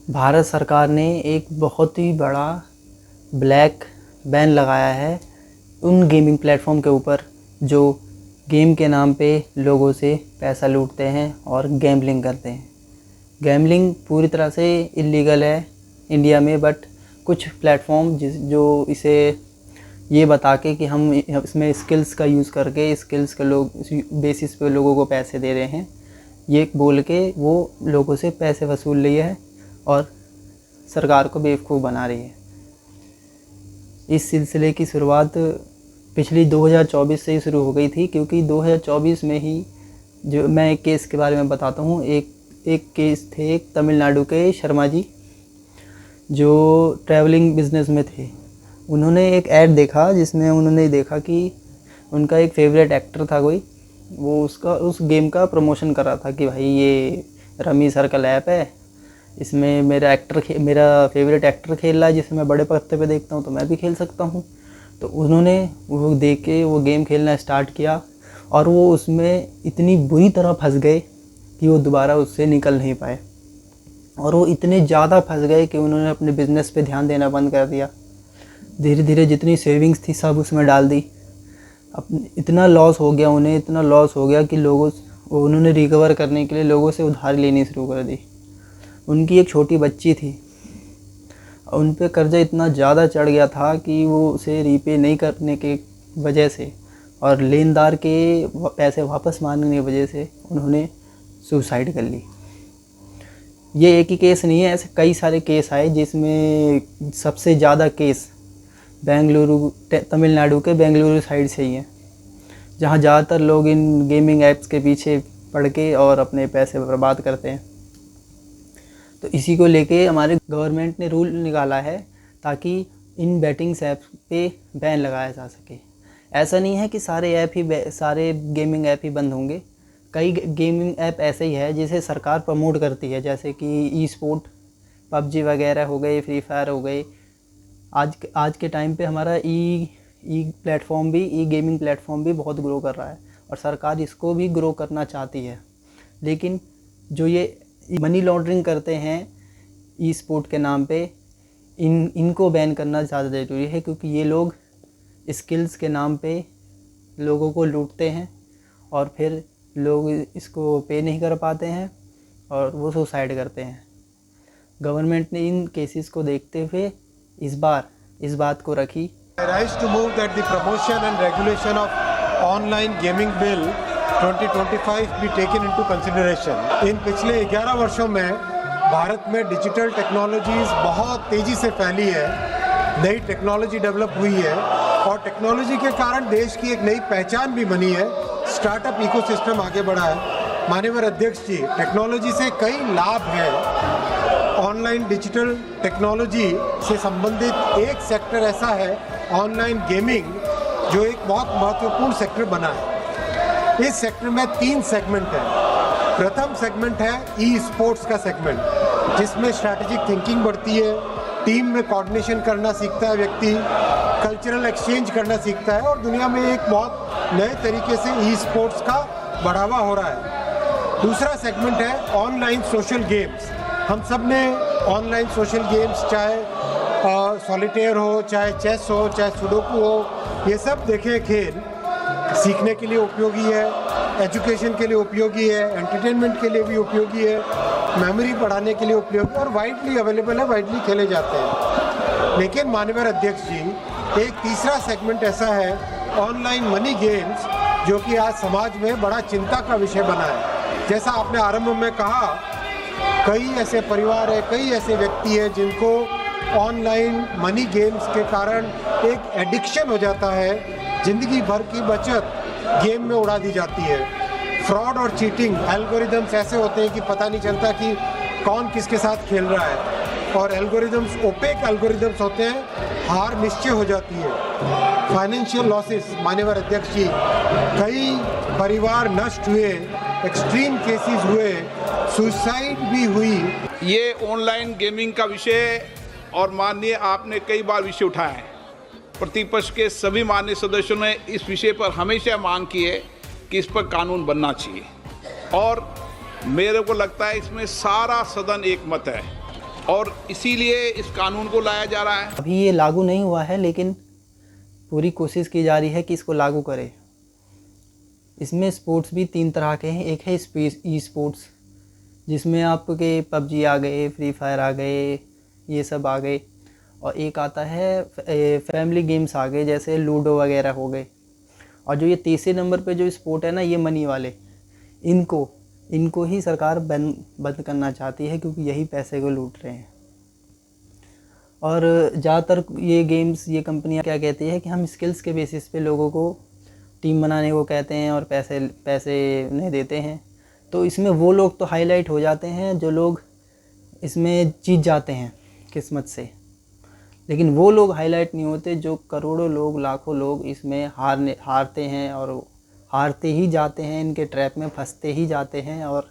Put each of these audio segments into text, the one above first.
भारत सरकार ने एक बहुत ही बड़ा ब्लैक बैन लगाया है उन गेमिंग प्लेटफॉर्म के ऊपर जो गेम के नाम पे लोगों से पैसा लूटते हैं और गैम्बलिंग करते हैं। गैम्बलिंग पूरी तरह से इलीगल है इंडिया में, बट कुछ प्लेटफॉर्म जो इसे ये बता के कि हम इसमें स्किल्स का यूज़ करके स्किल्स के लोग बेसिस पे लोगों को पैसे दे रहे हैं, ये बोल के वो लोगों से पैसे वसूल रही है और सरकार को बेवकूफ़ बना रही है। इस सिलसिले की शुरुआत पिछली 2024 से ही शुरू हो गई थी, क्योंकि 2024 में ही जो मैं एक केस के बारे में बताता हूँ। एक केस थे एक तमिलनाडु के शर्मा जी जो ट्रैवलिंग बिज़नेस में थे। उन्होंने एक ऐड देखा जिसमें उन्होंने देखा कि उनका एक फेवरेट एक्टर था कोई, वो उस गेम का प्रमोशन कर रहा था कि भाई ये रमी सर्कल ऐप है, इसमें मेरा फेवरेट एक्टर खेल रहा है जिसे मैं बड़े पर्दे पे देखता हूँ, तो मैं भी खेल सकता हूँ। तो उन्होंने वो देख के वो गेम खेलना स्टार्ट किया और वो उसमें इतनी बुरी तरह फंस गए कि वो दोबारा उससे निकल नहीं पाए। और वो इतने ज़्यादा फंस गए कि उन्होंने अपने बिज़नेस पे ध्यान देना बंद कर दिया। धीरे धीरे जितनी सेविंग्स थी सब उसमें डाल दी। अब इतना लॉस हो गया कि उन्होंने रिकवर करने के लिए लोगों से उधार लेनी शुरू कर दी। उनकी एक छोटी बच्ची थी, उन पे कर्जा इतना ज़्यादा चढ़ गया था कि वो उसे रीपे नहीं करने के वजह से और लेनदार के पैसे वापस मांगने की वजह से उन्होंने सुसाइड कर ली। ये एक ही केस नहीं है, ऐसे कई सारे केस आए जिसमें सबसे ज़्यादा केस तमिलनाडु के बेंगलुरु साइड से ही है, जहाँ ज़्यादातर लोग इन गेमिंग ऐप्स के पीछे पड़ के और अपने पैसे बर्बाद करते हैं। तो इसी को लेके हमारे गवर्नमेंट ने रूल निकाला है ताकि इन बैटिंग्स ऐप्स पे बैन लगाया जा सके। ऐसा नहीं है कि सारे गेमिंग ऐप ही बंद होंगे। कई गेमिंग ऐप ऐसे ही है जिसे सरकार प्रमोट करती है, जैसे कि ई स्पोर्ट, पबजी वगैरह हो गए, फ्री फायर हो गए। आज के टाइम पे हमारा ई गेमिंग प्लेटफॉर्म भी बहुत ग्रो कर रहा है और सरकार इसको भी ग्रो करना चाहती है। लेकिन जो ये मनी लॉन्ड्रिंग करते हैं ई स्पोर्ट के नाम पे, इनको बैन करना ज़्यादा ज़रूरी है, क्योंकि ये लोग स्किल्स के नाम पे लोगों को लूटते हैं और फिर लोग इसको पे नहीं कर पाते हैं और वो सुसाइड करते हैं। गवर्नमेंट ने इन केसेस को देखते हुए इस बात को रखी। I rise to move that the promotion and regulation of online gaming bill 2025 be taken into consideration. इन पिछले 11 वर्षों में भारत में डिजिटल टेक्नोलॉजीज बहुत तेज़ी से फैली है, नई टेक्नोलॉजी डेवलप हुई है और टेक्नोलॉजी के कारण देश की एक नई पहचान भी बनी है। स्टार्टअप इकोसिस्टम आगे बढ़ा है। माननीय अध्यक्ष जी, टेक्नोलॉजी से कई लाभ हैं। ऑनलाइन डिजिटल टेक्नोलॉजी से संबंधित एक सेक्टर ऐसा है ऑनलाइन गेमिंग, जो एक बहुत महत्वपूर्ण सेक्टर बना है। इस सेक्टर में 3 सेगमेंट हैं। प्रथम सेगमेंट है ई स्पोर्ट्स का सेगमेंट, जिसमें स्ट्रैटेजिक थिंकिंग बढ़ती है, टीम में कोऑर्डिनेशन करना सीखता है व्यक्ति, कल्चरल एक्सचेंज करना सीखता है और दुनिया में एक बहुत नए तरीके से ई स्पोर्ट्स का बढ़ावा हो रहा है। दूसरा सेगमेंट है ऑनलाइन सोशल गेम्स। हम सब ने ऑनलाइन सोशल गेम्स, चाहे सॉलिटेयर हो, चाहे चेस हो, चाहे सुडोकू हो, ये सब देखे खेल सीखने के लिए उपयोगी है, एजुकेशन के लिए उपयोगी है, एंटरटेनमेंट के लिए भी उपयोगी है, मेमोरी बढ़ाने के लिए उपयोगी और वाइडली अवेलेबल है, वाइडली खेले जाते हैं। लेकिन माननीय अध्यक्ष जी, एक तीसरा सेगमेंट ऐसा है ऑनलाइन मनी गेम्स, जो कि आज समाज में बड़ा चिंता का विषय बना है। जैसा आपने आरंभ में कहा, कई ऐसे परिवार है, कई ऐसे व्यक्ति है जिनको ऑनलाइन मनी गेम्स के कारण एक एडिक्शन हो जाता है, ज़िंदगी भर की बचत गेम में उड़ा दी जाती है। फ्रॉड और चीटिंग एल्गोरिदम्स ऐसे होते हैं कि पता नहीं चलता कि कौन किसके साथ खेल रहा है और एल्गोरिदम्स ओपेक एल्गोरिदम्स होते हैं, हार निश्चय हो जाती है। फाइनेंशियल लॉसेस, माननीय अध्यक्ष जी, कई परिवार नष्ट हुए, एक्सट्रीम केसेस हुए, सुसाइड भी हुई। ये ऑनलाइन गेमिंग का विषय और माननीय आपने कई बार विषय उठाया है। प्रतिपक्ष के सभी माननीय सदस्यों ने इस विषय पर हमेशा मांग की है कि इस पर कानून बनना चाहिए और मेरे को लगता है इसमें सारा सदन एक मत है और इसीलिए इस कानून को लाया जा रहा है। अभी ये लागू नहीं हुआ है, लेकिन पूरी कोशिश की जा रही है कि इसको लागू करें। इसमें स्पोर्ट्स भी 3 तरह के हैं। एक है ई स्पोर्ट्स, जिसमें आपके पबजी आ गए, फ्री फायर आ गए, ये सब आ गए। और एक आता है फैमिली गेम्स आ गए, जैसे लूडो वगैरह हो गए। और जो ये तीसरे नंबर पे जो स्पोर्ट है ना, ये मनी वाले, इनको ही सरकार बंद करना चाहती है, क्योंकि यही पैसे को लूट रहे हैं। और ज़्यादातर ये गेम्स, ये कंपनियां क्या कहती है कि हम स्किल्स के बेसिस पे लोगों को टीम बनाने को कहते हैं और पैसे उन्हें देते हैं। तो इसमें वो लोग तो हाईलाइट हो जाते हैं जो लोग इसमें जीत जाते हैं किस्मत से, लेकिन वो लोग हाईलाइट नहीं होते जो करोड़ों लोग, लाखों लोग इसमें हारते हैं और हारते ही जाते हैं, इनके ट्रैप में फंसते ही जाते हैं, और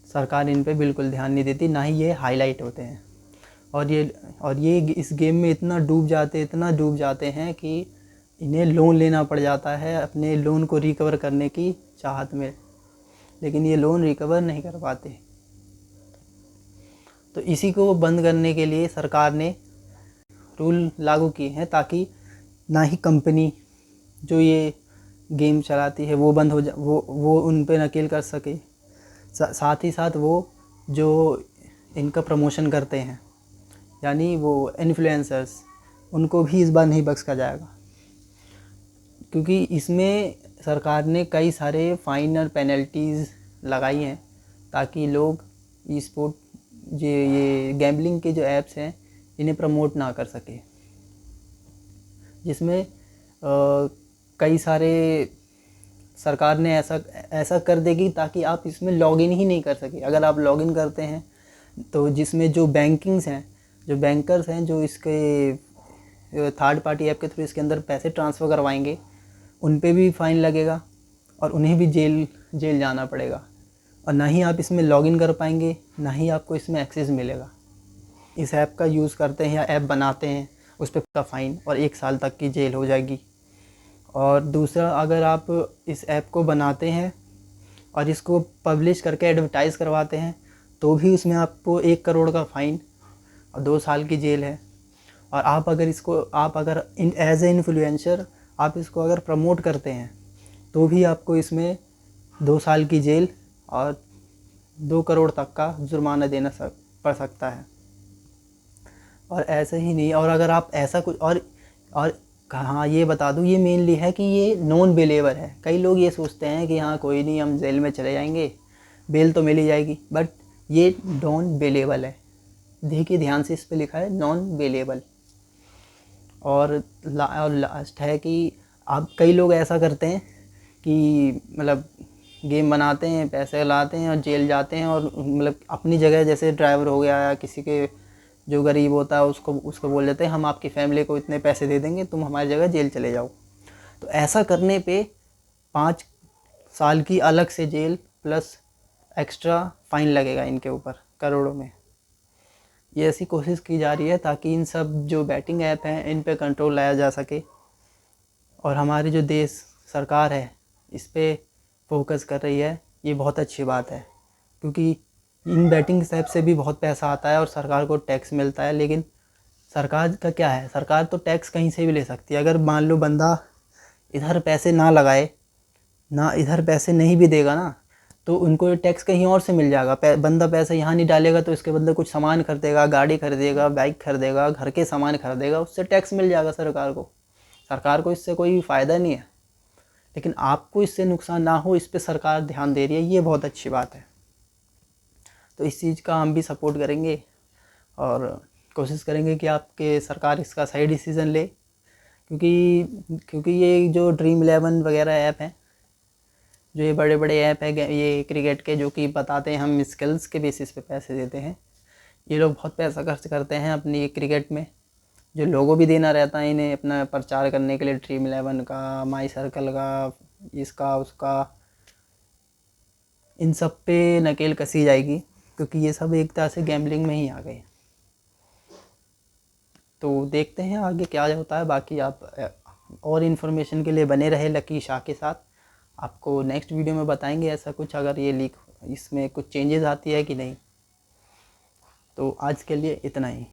सरकार इन पे बिल्कुल ध्यान नहीं देती, ना ही ये हाईलाइट होते हैं। और ये इस गेम में इतना डूब जाते हैं कि इन्हें लोन लेना पड़ जाता है अपने लोन को रिकवर करने की चाहत में, लेकिन ये लोन रिकवर नहीं कर पाते। तो इसी को बंद करने के लिए सरकार ने रूल लागू किए हैं, ताकि ना ही कंपनी जो ये गेम चलाती है वो बंद हो जा वो उन पे नकेल कर सके। साथ ही साथ वो जो इनका प्रमोशन करते हैं, यानी वो इन्फ्लुएंसर्स, उनको भी इस बार नहीं बख्शा जाएगा, क्योंकि इसमें सरकार ने कई सारे फाइन और पेनल्टीज़ लगाई हैं, ताकि लोग ई स्पोर्ट ये गैम्बलिंग के जो ऐप्स हैं इन्हें प्रमोट ना कर सके। जिसमें कई सारे सरकार ने ऐसा कर देगी ताकि आप इसमें लॉगिन ही नहीं कर सके। अगर आप लॉगिन करते हैं तो जिसमें जो बैंकर्स हैं जो इसके थर्ड पार्टी ऐप के थ्रू इसके अंदर पैसे ट्रांसफ़र करवाएंगे, उन पे भी फ़ाइन लगेगा और उन्हें भी जेल जाना पड़ेगा, और ना ही आप इसमें लॉगिन कर पाएंगे, ना ही आपको इसमें एक्सेस मिलेगा। इस ऐप का यूज़ करते हैं या ऐप बनाते हैं, उस पर का फ़ाइन और 1 साल तक की जेल हो जाएगी। और दूसरा, अगर आप इस ऐप को बनाते हैं और इसको पब्लिश करके एडवर्टाइज़ करवाते हैं, तो भी उसमें आपको 1 करोड़ का फ़ाइन और 2 साल की जेल है। और आप अगर एज ए इन्फ्लुएंसर आप इसको अगर प्रमोट करते हैं, तो भी आपको इसमें 2 साल की जेल और 2 करोड़ तक का जुर्माना देना पड़ सकता है। और ऐसे ही नहीं, और अगर आप ऐसा कुछ और हाँ, ये बता दूँ, ये मेनली है कि ये नॉन बेलेबल है। कई लोग ये सोचते हैं कि हाँ कोई नहीं, हम जेल में चले जाएंगे, बेल तो मिल ही जाएगी, बट ये नॉन बेलेबल है। देखिए ध्यान से, इस पे लिखा है नॉन बेलेबल। और लास्ट है कि आप कई लोग ऐसा करते हैं कि मतलब गेम बनाते हैं, पैसे लाते हैं और जेल जाते हैं, और मतलब अपनी जगह, जैसे ड्राइवर हो गया या किसी के जो गरीब होता है उसको बोल देते हैं हम आपकी फैमिली को इतने पैसे दे देंगे, तुम हमारी जगह जेल चले जाओ। तो ऐसा करने पे 5 साल की अलग से जेल प्लस एक्स्ट्रा फ़ाइन लगेगा इनके ऊपर करोड़ों में। ये ऐसी कोशिश की जा रही है ताकि इन सब जो बैटिंग ऐप हैं इन पे कंट्रोल लाया जा सके, और हमारी जो देश सरकार है इस पे फोकस कर रही है। ये बहुत अच्छी बात है, क्योंकि इन बैटिंग ऐप से भी बहुत पैसा आता है और सरकार को टैक्स मिलता है। लेकिन सरकार का क्या है, सरकार तो टैक्स कहीं से भी ले सकती है। अगर मान लो बंदा इधर पैसे ना लगाए, ना इधर पैसे नहीं भी देगा ना, तो उनको टैक्स कहीं और से मिल जाएगा। बंदा पैसा यहाँ नहीं डालेगा तो इसके बदले कुछ सामान खरीदेगा, गाड़ी खरीदेगा, बाइक खरीदेगा, घर के सामान खरीदेगा, उससे टैक्स मिल जाएगा सरकार को इससे कोई फ़ायदा नहीं है। लेकिन आपको इससे नुकसान ना हो, इस पर सरकार ध्यान दे रही है, ये बहुत अच्छी बात है। तो इस चीज़ का हम भी सपोर्ट करेंगे और कोशिश करेंगे कि आपके सरकार इसका सही डिसीज़न ले, क्योंकि ये जो Dream11 वगैरह ऐप हैं, जो ये बड़े बड़े ऐप हैं ये क्रिकेट के, जो कि बताते हैं हम स्किल्स के बेसिस पे पैसे देते हैं, ये लोग बहुत पैसा खर्च करते हैं अपनी क्रिकेट में। जो लोगो भी देना रहता है इन्हें अपना प्रचार करने के लिए, Dream11 का, माई सर्कल का, इसका उसका, इन सब पे नकेल कसी जाएगी, क्योंकि ये सब एक तरह से गैम्बलिंग में ही आ गए। तो देखते हैं आगे क्या होता है। बाकी आप और इन्फॉर्मेशन के लिए बने रहे लकी शाह के साथ। आपको नेक्स्ट वीडियो में बताएंगे ऐसा कुछ, अगर ये लीक इसमें कुछ चेंजेस आती है कि नहीं। तो आज के लिए इतना ही।